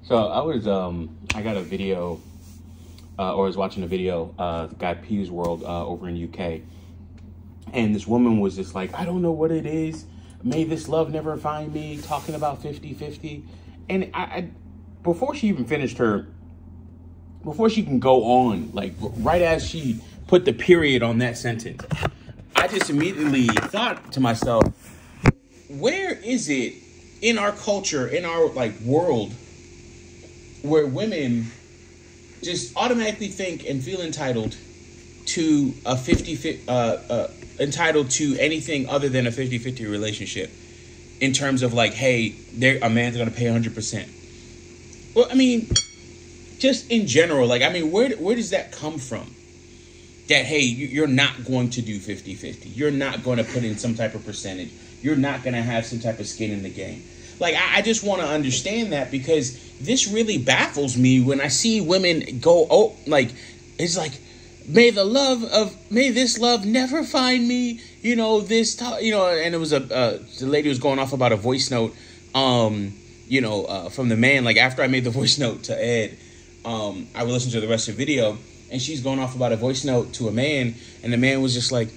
So I got a video, or was watching a video, the guy P's World over in UK. And this woman was just like, I don't know what it is. May this love never find me, talking about 50-50. And I before she even finished before she can go on, like right as she put the period on that sentence, I just immediately thought to myself, where is it in our culture, in our like world, where women just automatically think and feel entitled to a 50-50, entitled to anything other than a 50-50 relationship in terms of like, hey, a man's going to pay 100%. Well, I mean, just in general, like, I mean, where does that come from? That, hey, you're not going to do 50-50. You're not going to put in some type of percentage. You're not going to have some type of skin in the game. Like, I just want to understand that, because this really baffles me when I see women go, oh, like, it's like, may this love never find me, you know, and it was the lady was going off about a voice note, from the man. Like, after I made the voice note to Ed, I would listen to the rest of the video, and she's going off about a voice note to a man, and the man was just like,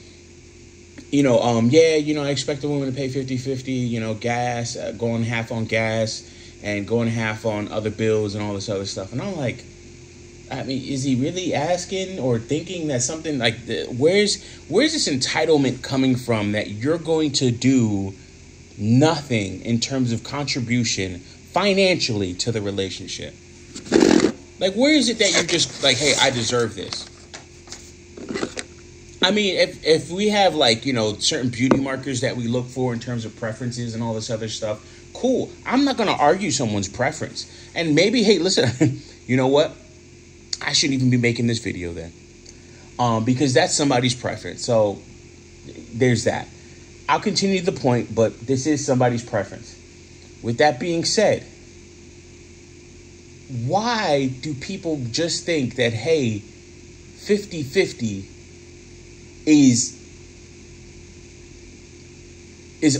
I expect a woman to pay 50-50, gas, going half on gas and going half on other bills and all this other stuff. And I'm like, I mean, is he really asking or thinking that something like where's this entitlement coming from, that you're going to do nothing in terms of contribution financially to the relationship? Like, where is it that you're just like, hey, I deserve this? I mean, if we have like, certain beauty markers that we look for in terms of preferences and all this other stuff, cool. I'm not going to argue someone's preference. And maybe, hey, listen, you know what? I shouldn't even be making this video then, because that's somebody's preference. So there's that. I'll continue the point, but this is somebody's preference. With that being said, why do people just think that, hey, 50-50 is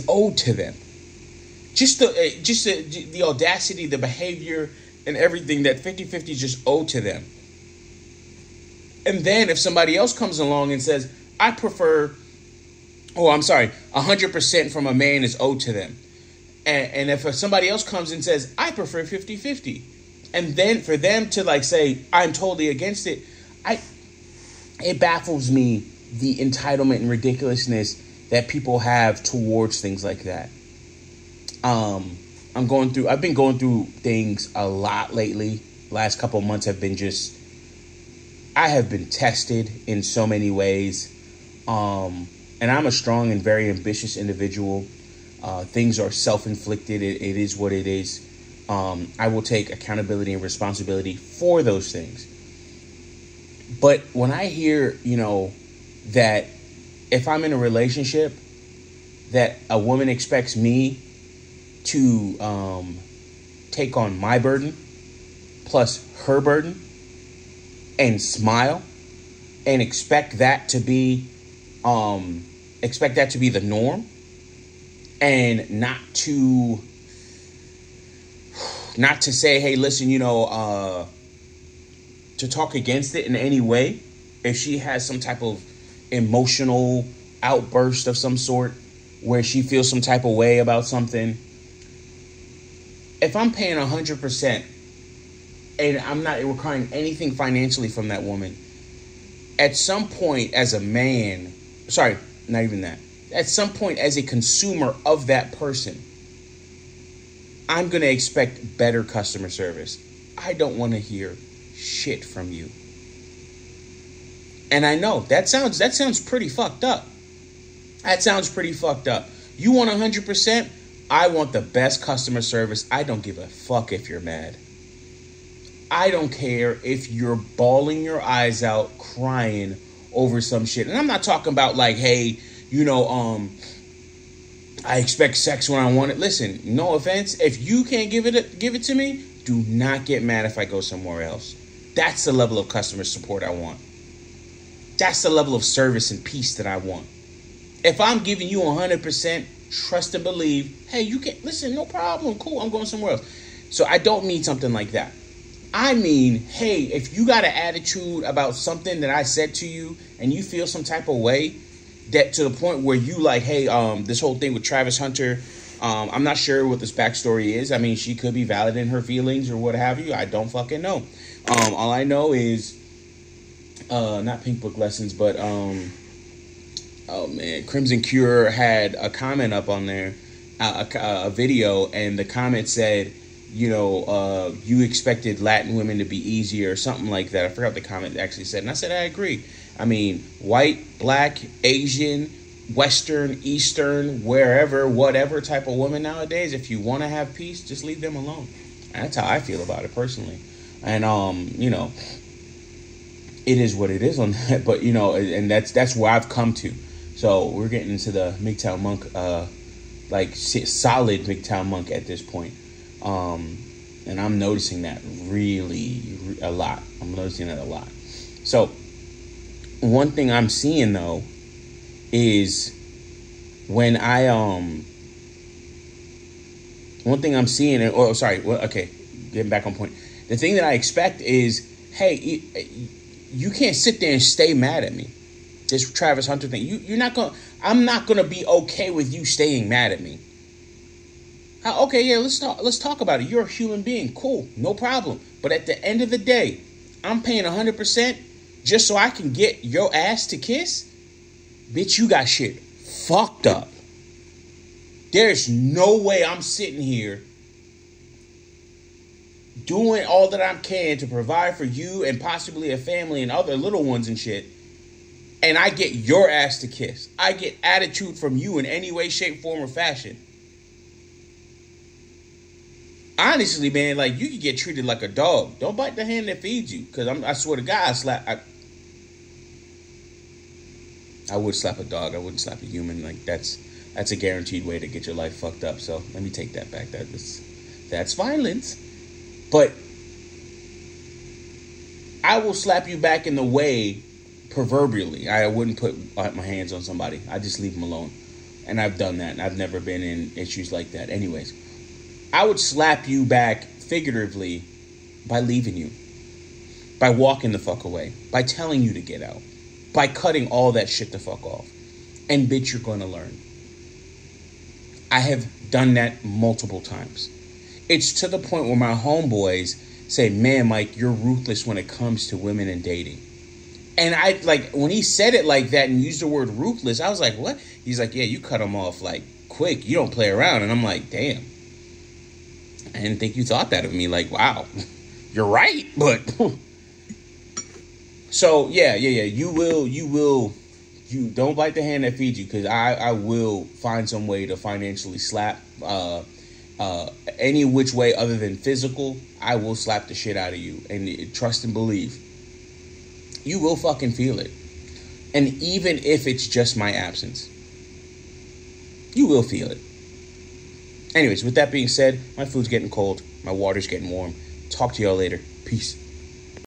owed to them? Just the audacity, the behavior, and everything, that 50-50 is just owed to them. And then if somebody else comes along and says, 100% from a man is owed to them. And if somebody else comes and says, I prefer 50-50. And then for them to like say, I'm totally against it. It baffles me, the entitlement and ridiculousness that people have towards things like that. I've been going through things a lot lately. Last couple of months I have been tested in so many ways. And I'm a strong and very ambitious individual. Things are self-inflicted. It is what it is. I will take accountability and responsibility for those things. But when I hear, that if I'm in a relationship, that a woman expects me to take on my burden plus her burden and smile and expect that to be the norm, and not to say, hey, listen, to talk against it in any way. If she has some type of emotional outburst of some sort where she feels some type of way about something, if I'm paying 100% and I'm not requiring anything financially from that woman, at some point as a man, not even that, at some point as a consumer of that person, I'm going to expect better customer service. I don't want to hear shit from you. And I know that sounds pretty fucked up. That sounds pretty fucked up. You want 100%? I want the best customer service. I don't give a fuck if you're mad. I don't care if you're bawling your eyes out, crying over some shit. And I'm not talking about like, hey, I expect sex when I want it. Listen, no offense. If you can't give it to me, do not get mad if I go somewhere else. That's the level of customer support I want. That's the level of service and peace that I want. If I'm giving you 100%, trust and believe, hey, you can listen, no problem, cool, I'm going somewhere else. So I don't mean something like that. I mean, hey, if you got an attitude about something that I said to you and you feel some type of way, that to the point where you like, hey, this whole thing with Travis Hunter, I'm not sure what this backstory is. I mean, she could be valid in her feelings or what have you. I don't fucking know. All I know is, not Pink Book Lessons, but, oh man, Crimson Cure had a comment up on there, a video, and the comment said, you know, you expected Latin women to be easier or something like that. I forgot what the comment actually said. And I said, I agree. I mean, white, black, Asian, Western, Eastern, wherever, whatever type of woman nowadays, if you want to have peace, just leave them alone. And that's how I feel about it personally. And, you know, it is what it is on that. But, you know, and that's where I've come to. So we're getting into the MGTOW monk, like solid MGTOW monk at this point. And I'm noticing that really a lot. I'm noticing that a lot. So one thing I'm seeing though is when I one thing I'm seeing, okay, getting back on point. The thing that I expect is, hey, you can't sit there and stay mad at me. This Travis Hunter thing, I'm not gonna be okay with you staying mad at me. Okay, yeah, let's talk about it. You're a human being. Cool. No problem. But at the end of the day, I'm paying 100% just so I can get your ass to kiss? Bitch, you got shit fucked up. There's no way I'm sitting here doing all that I can to provide for you and possibly a family and other little ones and shit, and I get your ass to kiss. I get attitude from you in any way, shape, form, or fashion. Honestly, man, like, you could get treated like a dog. Don't bite the hand that feeds you. Because I swear to God, I would slap a dog. I wouldn't slap a human. Like, that's a guaranteed way to get your life fucked up. So let me take that back. That's violence. But I will slap you back in the way, proverbially. I wouldn't put my hands on somebody. I just leave them alone. And I've done that. And I've never been in issues like that. Anyways, I would slap you back figuratively by leaving you, by walking the fuck away, by telling you to get out, by cutting all that shit the fuck off. And bitch, you're going to learn. I have done that multiple times. It's to the point where my homeboys say, man, Mike, you're ruthless when it comes to women and dating. And I, like, when he said it like that and used the word ruthless, I was like, what? He's like, yeah, you cut them off, like, quick. You don't play around. And I'm like, damn. I didn't think you thought that of me. Like, wow, you're right. But so yeah. You don't bite the hand that feeds you, because I will find some way to financially slap any which way other than physical. I will slap the shit out of you, and trust and believe, you will fucking feel it. And even if it's just my absence, you will feel it. Anyways, with that being said, my food's getting cold. My water's getting warm. Talk to y'all later. Peace.